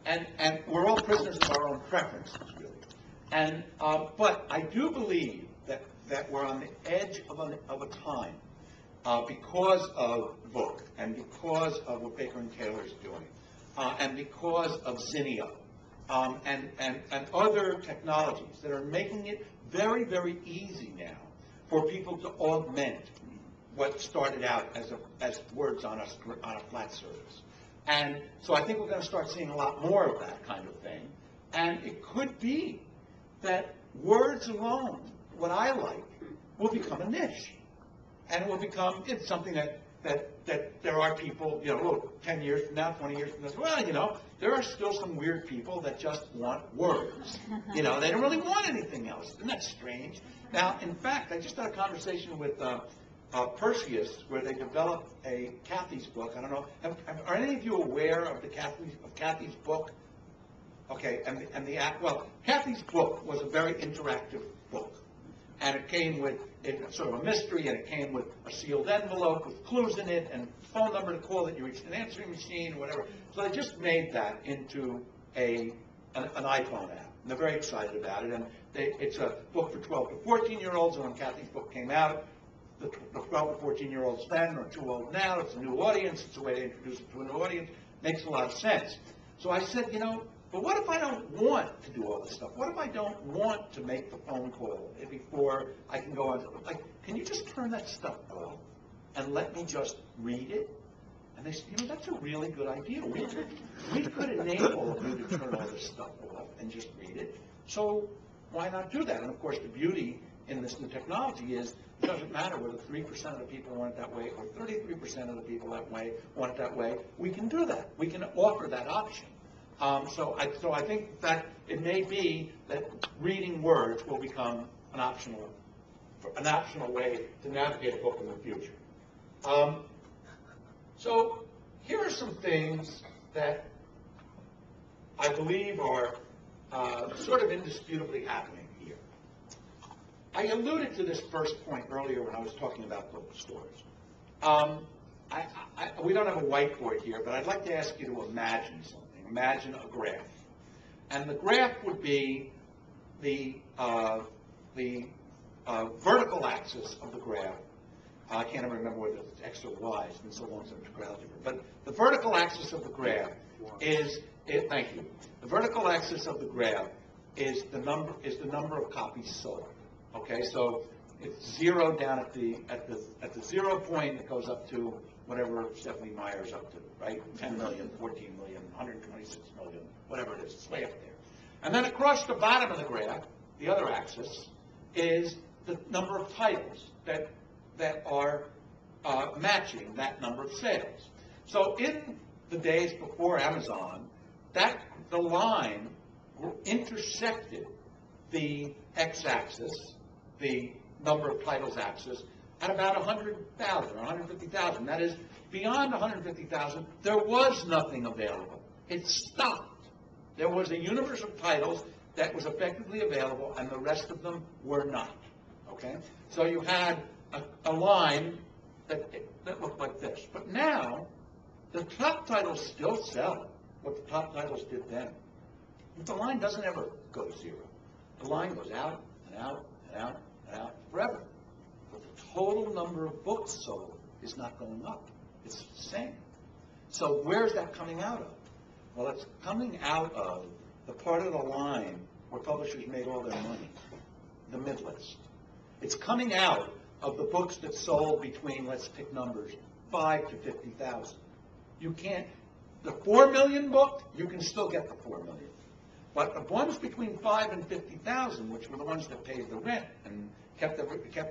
and we're all prisoners of our own preferences, really. And but I do believe that we're on the edge of a time because of the book and because of what Baker and Taylor is doing, and because of Zinnia and other technologies that are making it very, very easy now for people to augment what started out as words on a flat surface. And so I think we're going to start seeing a lot more of that kind of thing. And it could be that words alone, what I like, will become a niche. And it will become, it's something that there are people, 10 years from now, 20 years from now, well, there are still some weird people that just want words. They don't really want anything else. Isn't that strange? Now, in fact, I just had a conversation with Perseus, where they developed a Kathy's book. I don't know, are any of you aware of Kathy's book? Okay, well, Kathy's book was a very interactive book. And it came with sort of a mystery, and it came with a sealed envelope with clues in it, and a phone number to call that you reached an answering machine or whatever. So they just made that into an iPhone app. And they're very excited about it. And it's a book for 12 to 14-year-olds, and when Kathy's book came out, the 12 to 14-year-olds then are too old now. It's a new audience. It's a way to introduce it to a new audience. Makes a lot of sense. So I said, but what if I don't want to do all this stuff? What if I don't want to make the phone call before I can go on? Can you just turn that stuff off and let me just read it? And they said, that's a really good idea. We could enable you to turn all this stuff off and just read it. So why not do that? And of course, the beauty in this new technology is it doesn't matter whether 3% of the people want it that way or 33% of the people want it that way. We can do that. We can offer that option. So I think that it may be that reading words will become an optional way to navigate a book in the future. So here are some things that I believe are sort of indisputably happening here. I alluded to this first point earlier when I was talking about bookstores. We don't have a whiteboard here, but I'd like to ask you to imagine something. Imagine a graph. And the graph would be the vertical axis of the graph. I can't even remember whether it's X or Y. It's been so long since I've took algebra. But the vertical axis of the graph thank you. The vertical axis of the graph is the number of copies sold. Okay, so it's zero down at the 0 point. It goes up to whatever Stephanie Meyer's up to, right? 10 million, 14 million, 126 million, whatever it is. It's way up there. And then across the bottom of the graph, the other axis, is the number of titles that are matching that number of sales. So in the days before Amazon, the line intersected the x-axis, the number of titles axis, at about 100,000 or 150,000. That is, beyond 150,000, there was nothing available. It stopped. There was a universe of titles that was effectively available, and the rest of them were not. Okay? So you had a line that looked like this. But now, the top titles still sell what the top titles did then. But the line doesn't ever go to zero. The line goes out and out and out and out forever. But the total number of books sold is not going up. It's the same. So where's that coming out of? Well, it's coming out of the part of the line where publishers made all their money, the mid-list. It's coming out of the books that sold between, let's pick numbers, 5 to 50,000. You can't, the 4 million book, you can still get the 4 million. But the ones between 5 and 50,000, which were the ones that paid the rent and kept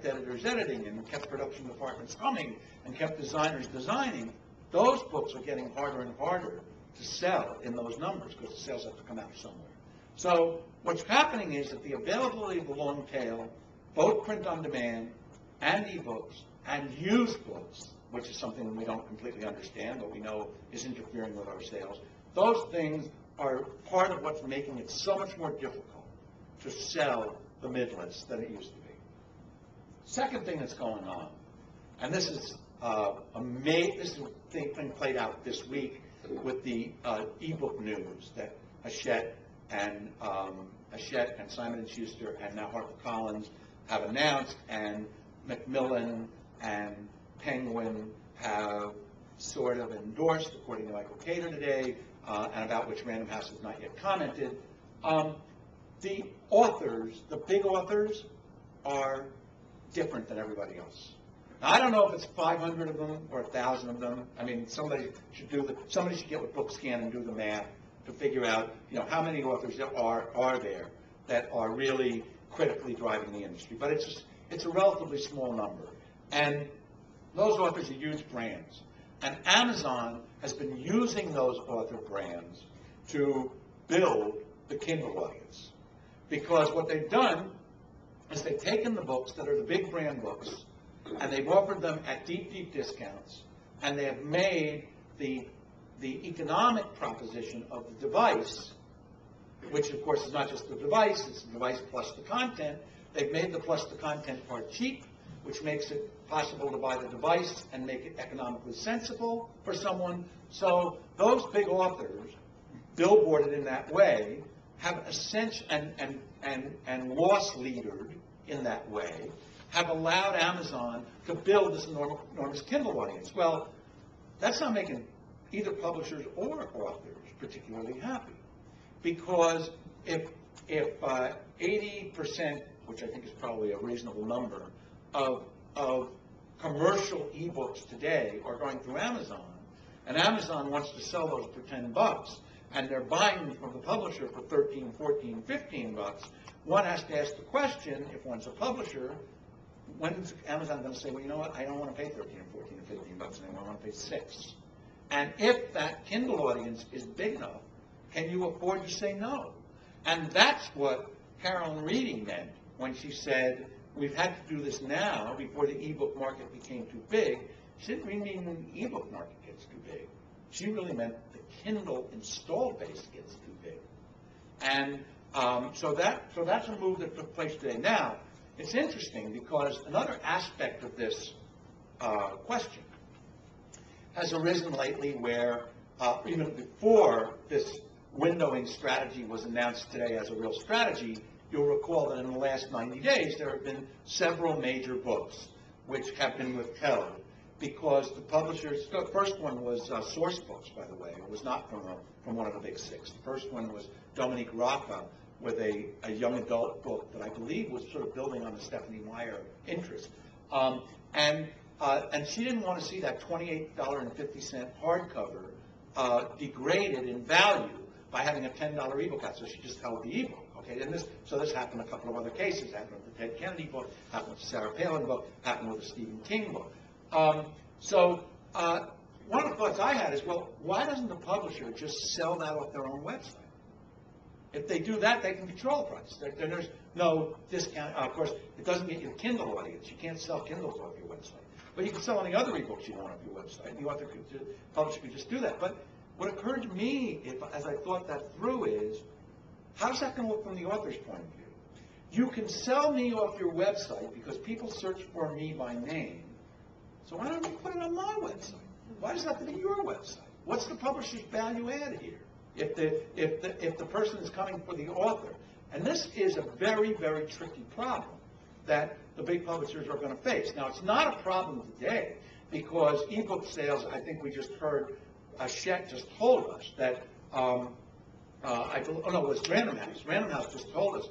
editors editing and kept production departments humming and kept designers designing, those books are getting harder and harder to sell in those numbers because the sales have to come out somewhere. So what's happening is that the availability of the long tail, both print on demand and ebooks and used books, which is something we don't completely understand, but we know is interfering with our sales, those things are part of what's making it so much more difficult to sell the mid-list than it used to be. Second thing that's going on, and this is a thing played out this week with the ebook news that Hachette and Simon & Schuster and now HarperCollins have announced, and Macmillan and Penguin have sort of endorsed, according to Michael Cater today, and about which Random House has not yet commented. The authors, the big authors, are different than everybody else. Now, I don't know if it's 500 of them or 1,000 of them. I mean, somebody should get with BookScan and do the math to figure out, how many authors there are there that are really critically driving the industry. But it's a relatively small number, and those authors are huge brands. And Amazon has been using those author brands to build the Kindle audience, because what they've done is they've taken the books that are the big brand books, and they've offered them at deep, deep discounts, and they have made the economic proposition of the device, which of course is not just the device, it's the device plus the content. They've made the plus the content part cheap, which makes it possible to buy the device and make it economically sensible for someone. So those big authors, billboarded in that way, have essentially, and loss leadered in that way, have allowed Amazon to build this enormous Kindle audience. Well, that's not making either publishers or authors particularly happy, because if 80%, which I think is probably a reasonable number, of commercial ebooks today are going through Amazon, and Amazon wants to sell those for $10, and they're buying them from the publisher for 13, 14, 15 bucks, one has to ask the question, if one's a publisher, when's Amazon going to say, well, you know what, I don't want to pay 13 or 14 or 15 bucks anymore, I want to pay 6. And if that Kindle audience is big enough, can you afford to say no? And that's what Carolyn Reading meant when she said, we've had to do this now before the ebook market became too big. She didn't really mean when the ebook market gets too big. She really meant the Kindle install base gets too big. And so that's a move that took place today. Now, it's interesting because another aspect of this question has arisen lately where even before this windowing strategy was announced today as a real strategy, you'll recall that in the last 90 days there have been several major books which have been withheld because the publishers, the first one was Source Books, by the way. It was not from one of the big six. The first one was Dominique Rocca with a young adult book that I believe was sort of building on the Stephanie Meyer interest. And she didn't want to see that $28.50 hardcover degraded in value by having a $10 ebook out, so she just held the ebook. Okay, and this happened in a couple of other cases. It happened with the Ted Kennedy book, happened with the Sarah Palin book, happened with the Stephen King book. One of the thoughts I had is, well, why doesn't the publisher just sell that off their own website? If they do that, they can control the price. There's no discount. Of course, it doesn't get you the Kindle audience. You can't sell Kindles off your website. But you can sell any other ebooks you want off your website. The publisher could just do that. But what occurred to me, as I thought that through, is, how's that going to look from the author's point of view? You can sell me off your website because people search for me by name. So why don't you put it on my website? Why does it have to be your website? What's the publisher's value add here? If the person is coming for the author. And this is a very, very tricky problem that the big publishers are going to face. Now, it's not a problem today because ebook sales, I think we just heard, Chet just told us that, it was Random House. Random House just told us